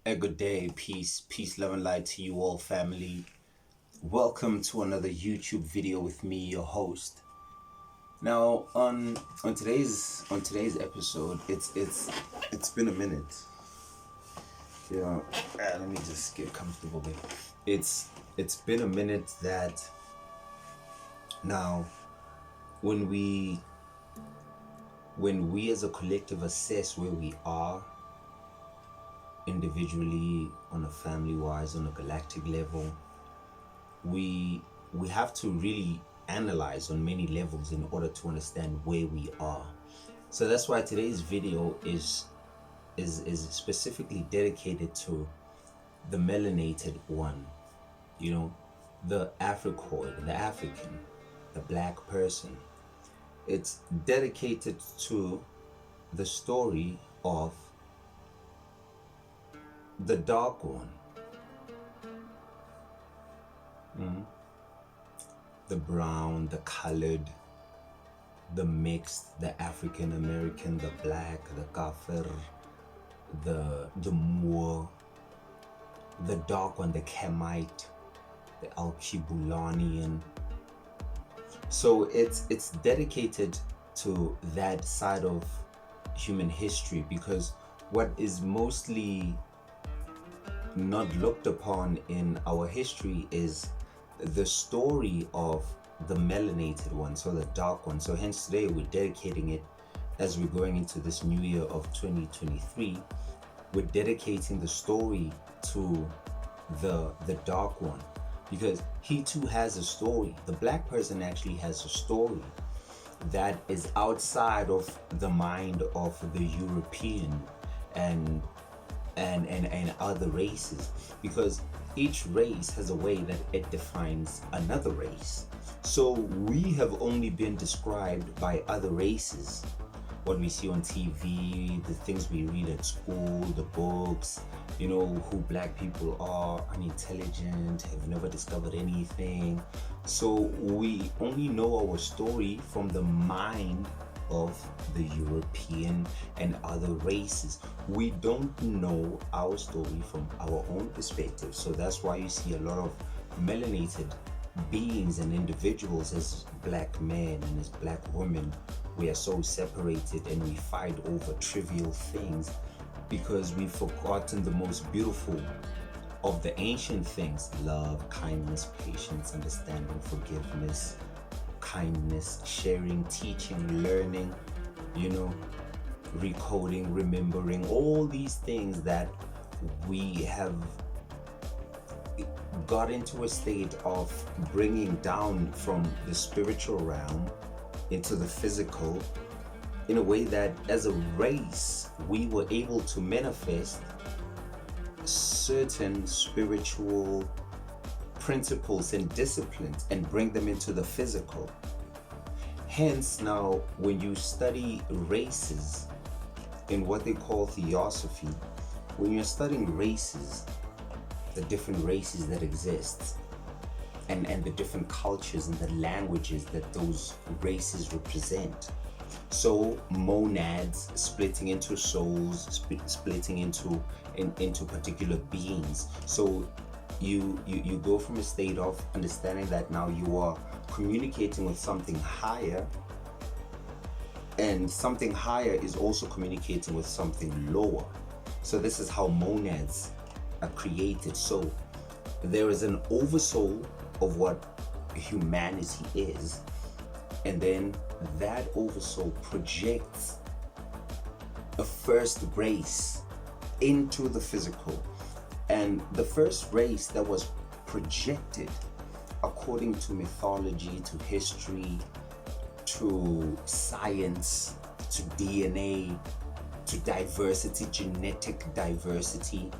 A good day, peace, love, and light to you all, family. Welcome to another YouTube video with me, your host. Now, on today's episode, it's been a minute. Yeah, let me just get comfortable there. It's been a minute that now, when we as a collective assess where we are individually, on a family wise, on a galactic level, we have to really analyze on many levels in order to understand where we are. So that's why today's video is specifically dedicated to the melanated one, you know, the Africoid, the African, the black person. It's dedicated to the story of the dark one. The brown, the colored, the mixed, the African American, the black, the Kafir, the Moor, the dark one, the Kemite, the Alkebulanian. So it's dedicated to that side of human history, because what is mostly not looked upon in our history is the story of the melanated one, so the dark one. So hence today we're dedicating it, as we're going into this new year of 2023, we're dedicating the story to the dark one, because he too has a story. The black person actually has a story that is outside of the mind of the European and other races, because each race has a way that it defines another race. So we have only been described by other races, what we see on TV, the things we read at school, the books, who black people are unintelligent, have never discovered anything. So we only know our story from the mind of the European and other races. We don't know our story from our own perspective. So that's why you see a lot of melanated beings and individuals as black men and as black women. We are so separated and we fight over trivial things, because we've forgotten the most beautiful of the ancient things: love, kindness, patience, understanding, forgiveness, kindness, sharing, teaching, learning, recoding, remembering, all these things that we have got into a state of bringing down from the spiritual realm into the physical, in a way that as a race we were able to manifest certain spiritual principles and disciplines and bring them into the physical. Hence, now when you study races in what they call theosophy, when you're studying races, the different races that exist, and the different cultures and the languages that those races represent. So monads splitting into souls, splitting into particular beings. So you go from a state of understanding that now you are communicating with something higher, and something higher is also communicating with something lower. So this is how monads are created. So there is an oversoul of what humanity is, and then that oversoul projects a first race into the physical. And the first race that was projected, according to mythology, to history, to science, to DNA, to diversity, genetic diversity,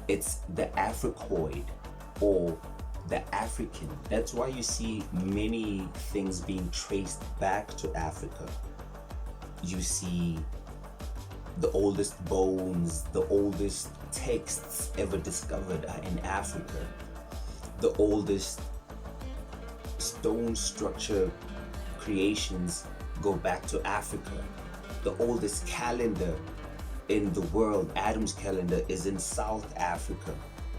it's the Africoid, or the African. That's why you see many things being traced back to Africa. You see the oldest bones, the oldest texts ever discovered are in Africa. The oldest stone structure creations go back to Africa. The oldest calendar in the world, Adam's calendar is in South Africa,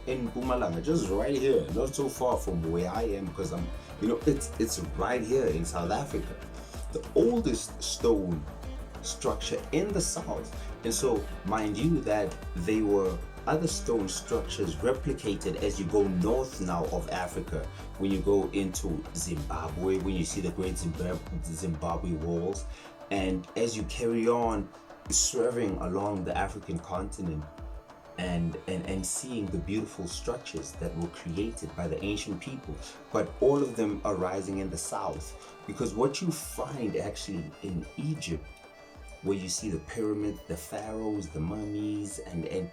in Mpumalanga, just right here, not so far from where I am, because it's right here in South Africa, the oldest stone structure in the south. And so, mind you, that they were other stone structures replicated as you go north now of Africa. When you go into Zimbabwe, when you see the great Zimbabwe walls, and as you carry on swerving along the African continent, and seeing the beautiful structures that were created by the ancient people, but all of them arising in the south. Because what you find actually in Egypt, where you see the pyramid, the pharaohs, the mummies, and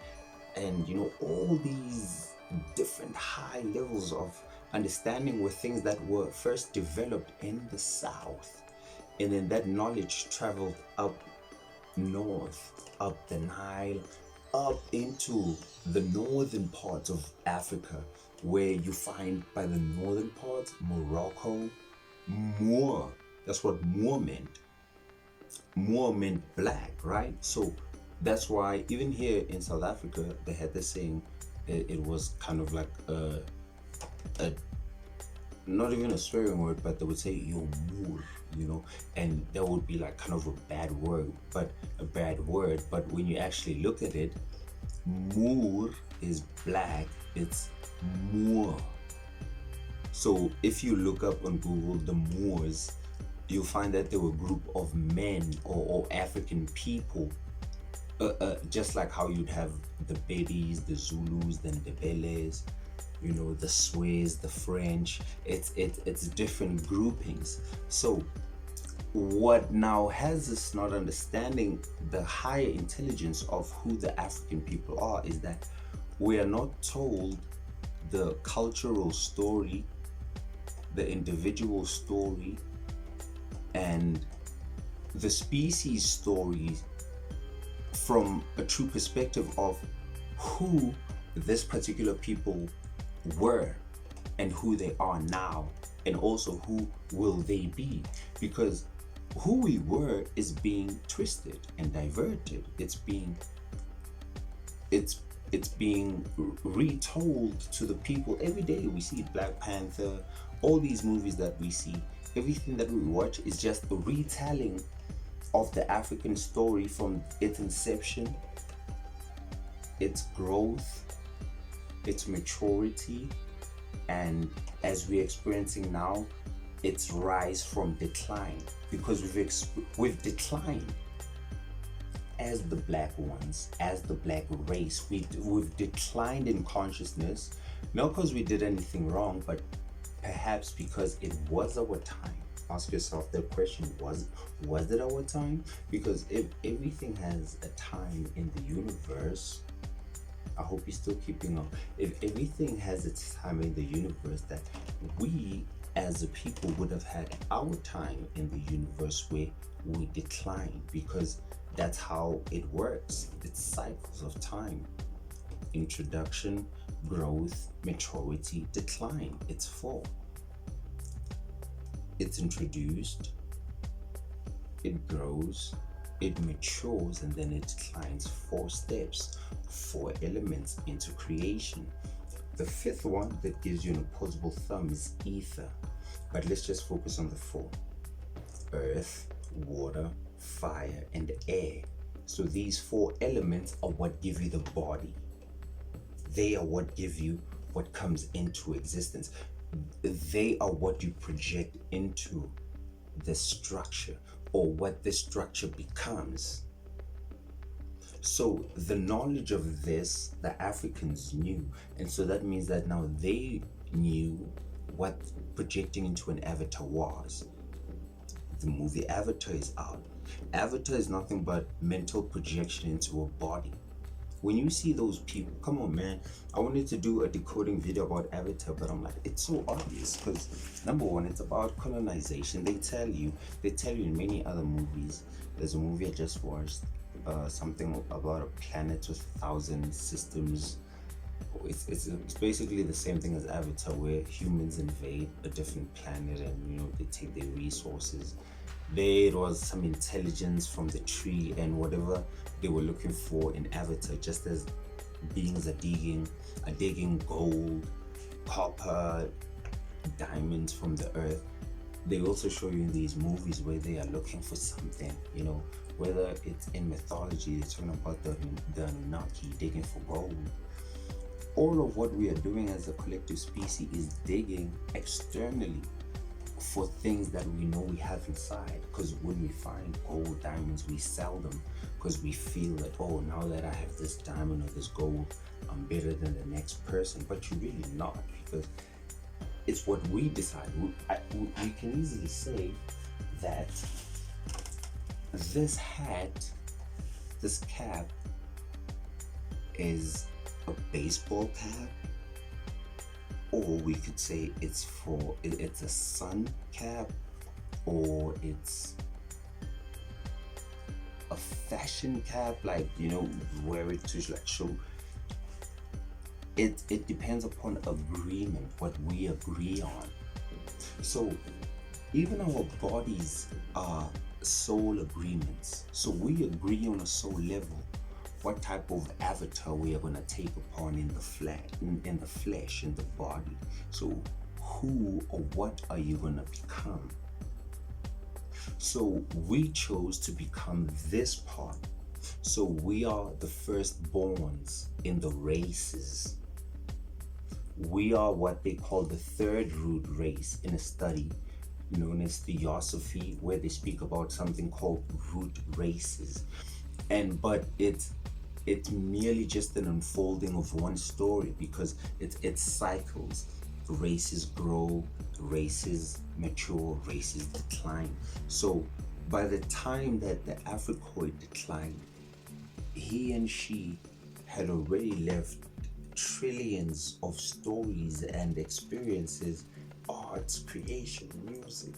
all these different high levels of understanding, were things that were first developed in the south, and then that knowledge traveled up north, up the Nile, up into the northern parts of Africa, where you find, by the northern parts, Morocco, Moor. That's what Moor meant. Moor meant black, right? So that's why even here in South Africa, they had this saying. It was kind of like a not even a swearing word, but they would say "yo Moor," and that would be like kind of a bad word. But when you actually look at it, Moor is black. It's Moor. So if you look up on Google the Moors, you'll find that they were a group of men or African people, just like how you'd have the Bedis, the Zulus, then the Beles, the Swiss, the French. It's different groupings. So what now has us not understanding the higher intelligence of who the African people are is that we are not told the cultural story, the individual story, and the species stories from a true perspective of who this particular people were and who they are now, and also who will they be, because who we were is being twisted and diverted. It's being retold to the people every day. We see Black Panther, all these movies that we see, everything that we watch is just a retelling of the African story from its inception, its growth, its maturity, and as we're experiencing now, its rise from decline. Because we've declined as the black ones, as the black race. We've declined in consciousness, not because we did anything wrong, but perhaps because it was our time. Ask yourself that question: was it our time? Because if everything has a time in the universe, I hope you're still keeping up. If everything has its time in the universe, that we as a people would have had our time in the universe where we decline, because that's how it works. It's cycles of time: introduction, growth, maturity, decline. It's four. It's introduced, it grows, it matures, and then it declines. 4 steps, 4 elements into creation. The 5th one that gives you an opposable thumb is ether. But let's just focus on the 4. Earth, water, fire, and air. So these 4 elements are what give you the body. They are what give you what comes into existence. They are what you project into the structure, or what the structure becomes. So the knowledge of this, the Africans knew, and so that means that now they knew what projecting into an avatar was. The movie Avatar is out. Avatar is nothing but mental projection into a body. When you see those people, come on, man. I wanted to do a decoding video about Avatar, but I'm like, it's so obvious, because number one, it's about colonization. They tell you in many other movies. There's a movie I just watched, something about a planet with 1,000 systems. It's basically the same thing as Avatar, where humans invade a different planet and they take their resources There was some intelligence from the tree, and whatever they were looking for in Avatar, just as beings are digging gold, copper, diamonds from the earth. They also show you in these movies where they are looking for something, whether it's in mythology, they're talking about the Anunnaki digging for gold. All of what we are doing as a collective species is digging externally for things that we know we have inside. Because when we find gold, diamonds, we sell them because we feel that, oh, now that I have this diamond or this gold, I'm better than the next person. But you're really not, because it's what we decide. We can easily say that this hat, this cap, is a baseball cap, or we could say it's a sun cap, or it's a fashion cap, like wear it to like show. It depends upon agreement, what we agree on. So even our bodies are soul agreements. So we agree on a soul level what type of avatar we are going to take upon in the flesh, in the body. So who or what are you going to become? So we chose to become this part. So we are the firstborns in the races. We are what they call the third root race in a study known as Theosophy, where they speak about something called root races. But it's merely just an unfolding of one story, because it cycles. Races grow, races mature, races decline. So by the time that the Africoid declined, he and she had already left trillions of stories and experiences, arts, creation, music,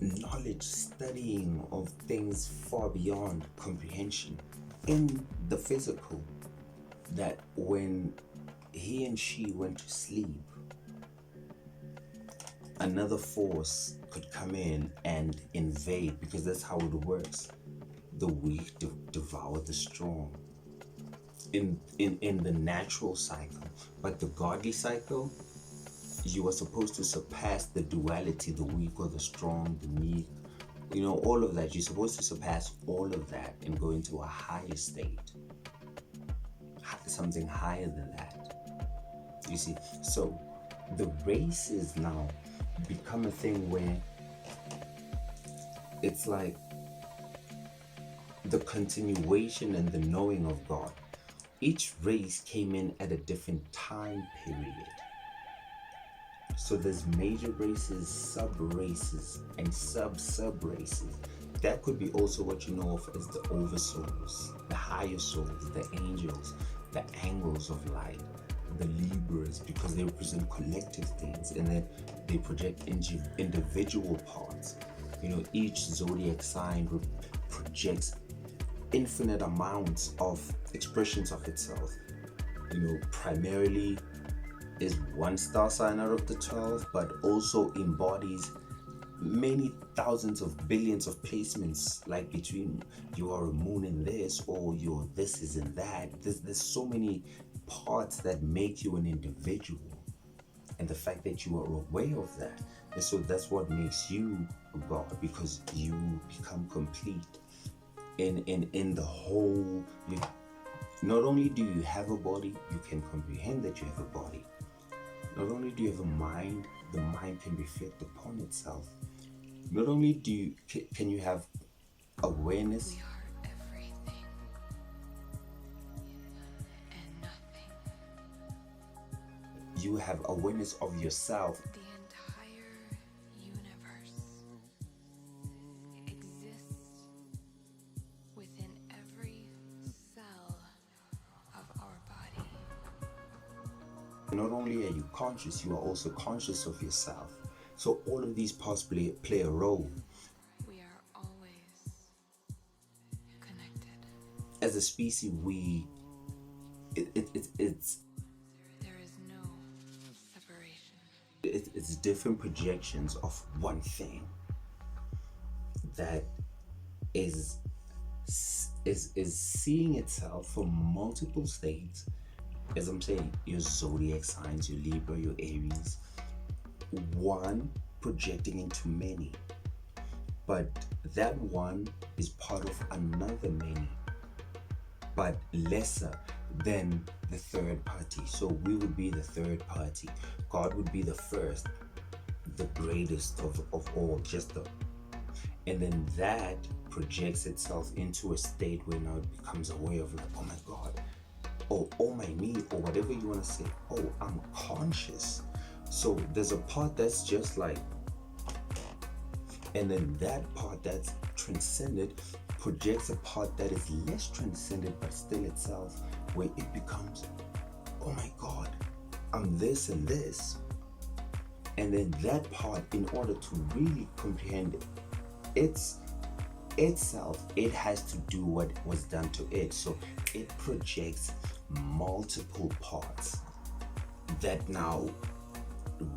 knowledge, studying of things far beyond comprehension in the physical, that when he and she went to sleep, another force could come in and invade, because that's how it works. The weak devour the strong in the natural cycle. But the godly cycle, you are supposed to surpass the duality, the weak or the strong, the meek, all of that. You're supposed to surpass all of that and go into a higher state, something higher than that. You see, so the races now become a thing where it's like the continuation and the knowing of God. Each race came in at a different time period. So there's major races, sub-races, and sub-sub-races. That could be also what you know of as the oversouls, the higher souls, the angels, the angles of light, the Libras, because they represent collective things, and then they project individual parts. Each zodiac sign projects infinite amounts of expressions of itself. Primarily is one star sign out of the 12, but also embodies many thousands of billions of placements, like between you are a moon in this, or your this is in that. There's so many parts that make you an individual, and the fact that you are aware of that, and so that's what makes you a god, because you become complete in the whole. Not only do you have a body, you can comprehend that you have a body. Not only do you have a mind, the mind can reflect upon itself. Not only can you have awareness, we are everything and nothing. you have awareness of yourself. The entire universe exists within every cell of our body. Not only are you conscious, you are also conscious of yourself. So all of these parts play a role. We are always connected. As a species, it's There is no separation. it's different projections of one thing. that is is seeing itself from multiple states. As I'm saying, your zodiac signs, your Libra, your Aries, one projecting into many, but that one is part of another many, but lesser than the third party. So we would be the third party. God would be the first, the greatest of all, just the, and then that projects itself into a state where now it becomes aware of like, oh my God, oh my me, or whatever you want to say. Oh, I'm conscious. So there's a part that's just like, and then that part that's transcended projects a part that is less transcended but still itself, where it becomes, oh my God, I'm this and this. And then that part, in order to really comprehend itself, it has to do what was done to it. So it projects multiple parts that now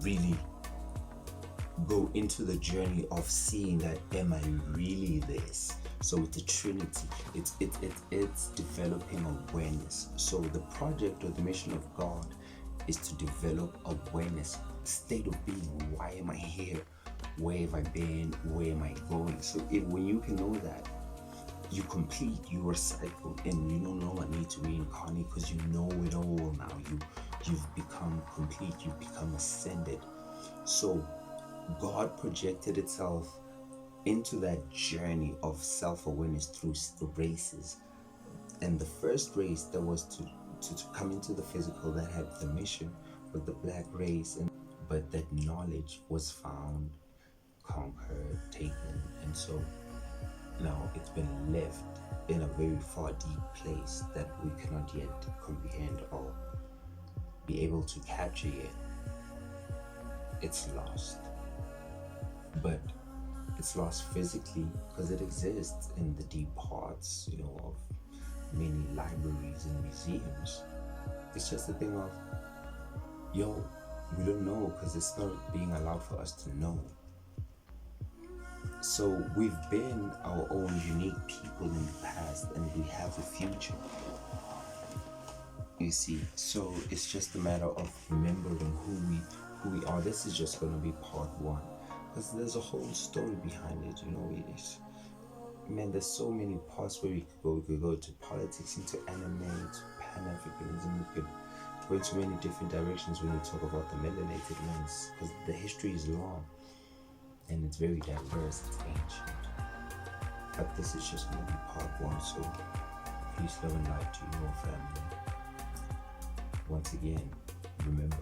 really go into the journey of seeing that, am I really this? So with the Trinity, it's developing awareness. So the project or the mission of God is to develop awareness, state of being. Why am I here? Where have I been? Where am I going? So when you can know that, you complete your cycle and you don't know I need to reincarnate, because you know it all now. You've become complete. You've become ascended. So God projected itself into that journey of self-awareness through the races. And the first race that was to come into the physical, that had the mission, was the black race. But that knowledge was found, conquered, taken, and so now it's been left in a very far deep place that we cannot yet comprehend or be able to capture yet. It's lost. But it's lost physically because it exists in the deep parts, of many libraries and museums. It's just a thing of, we don't know because it's not being allowed for us to know. So we've been our own unique people in the past, and we have a future. You see, so it's just a matter of remembering who we are. This is just going to be part one, because there's a whole story behind it. It is, man, there's so many parts where we could go. We could go to politics, into anime, to Pan-Africanism. We could go into many different directions when we talk about the melanated ones, because the history is long and it's very diverse. It's ancient. But this is just going to be part one. So peace, love, and light to your family. Once again, remember,